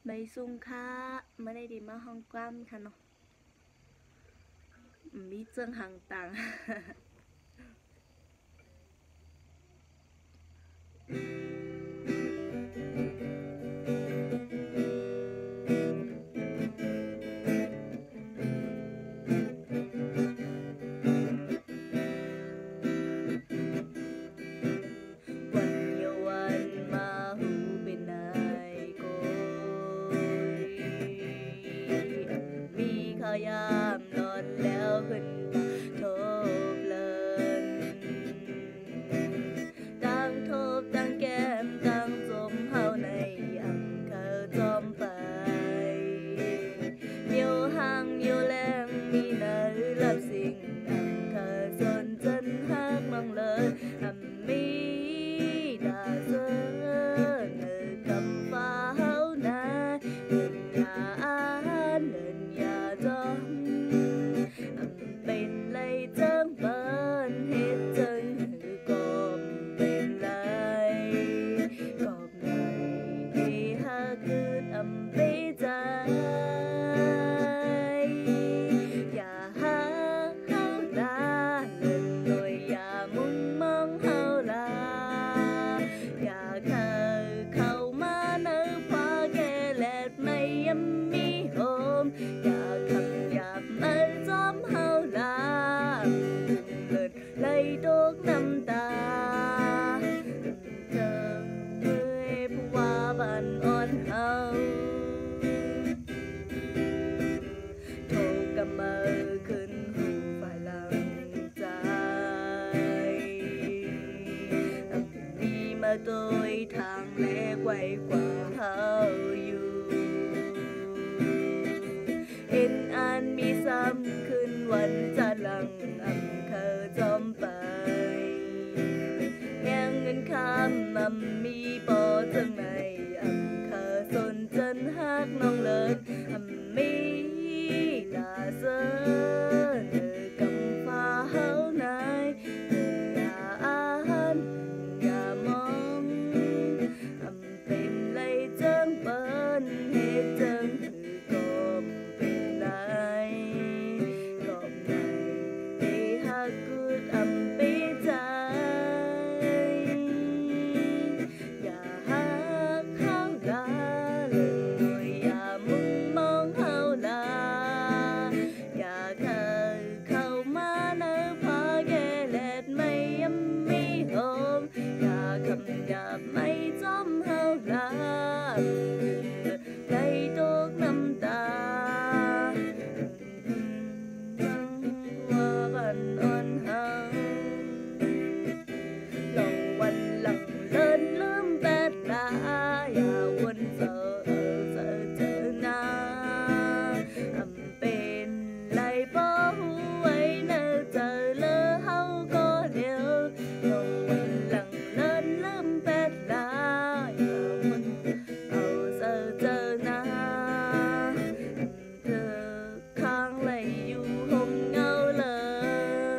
ใบซุงค่ะไม่ได้ดีมาห้องกว้ามค่ะเนาะมีเจิงห่างต่างวันเยาวันมาหูเป็นนายโกยมีข้าวยามนอนแล้วขึ้นทบเลินตั้งทบตั้งแก้มตั้งจมเฮาในอังเขาจอมไปเมียวห่างเมียวแรงมีเนยรับสิ่งอังเขาสนจนหักมองเลยมีดาเซอเนื้อกำฟ้าเฮานาเดินยาอาเดินยาจอมเป็นไรจังเปิ้นเฮ็ดจังหือกอบเป็นไรกอบไหนที่หาคืดไปใจอย่าหาเฮาลาเดินโดยอย่ามุ่งมองเฮาลาอย่าเข้ามาเนื้อฟ้าแก่แลดไม่ยังมีโฮมอย่าคำหยาบมาจอมเฮาลาเกิดไหลตกน้ำตาเธอเมื่อยผู้ว่าบ้านอ่อนเฮาโทรกำมือขึ้นหูฝ่ายหลังใจมีมาโดยทางแลกไว้กว่าเฮาอยู่เห็นอันมีซ้ำขึ้นวันจะหลังเคอจอมไปแง่งเงินคำมีปอจังในเคอสนจนหักน้องเลิศมีดาเซอเนื้อกำฟ้าเฮานายอย่าอ่านอย่ามองเป็นไรจังเปิ้นเฮ็ดจังคือกอบเป็นไรกอบไหนที่หักกูดไปใจอย่าหักเฮาลาเลยอย่ามุ่งมองเฮาลาอย่าเข้ามาเนื้อผ้าแก่แลดไม่ยังมีโฮมอย่าคำหยาบไม่จอมเฮาลาไหลตกน้ำตาว่าบ้านอ่อนเฮาลองวันหลังเลินลืมแปดลาอย่าวนเจอนาเป็นไรบ่หูไว้เนอเจอเลอเฮาก็เดียวลองวันหลังเลินลืมแปดลาอย่าวนเอาเจอนาเธอข้างไหลอยู่ห่มเงาเลิ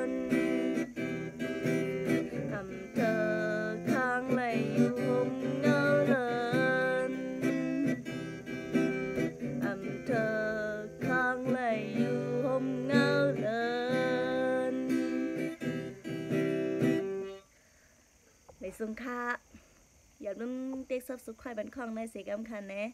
นเธอข้างไหลอยู่ห่มเงาเลินเธอข้างไหลอยู่ห่มเงาเลินในสุงค่าอย่าลืมติ๊กซับสไครต์บันคองในเสียงคำคันนะ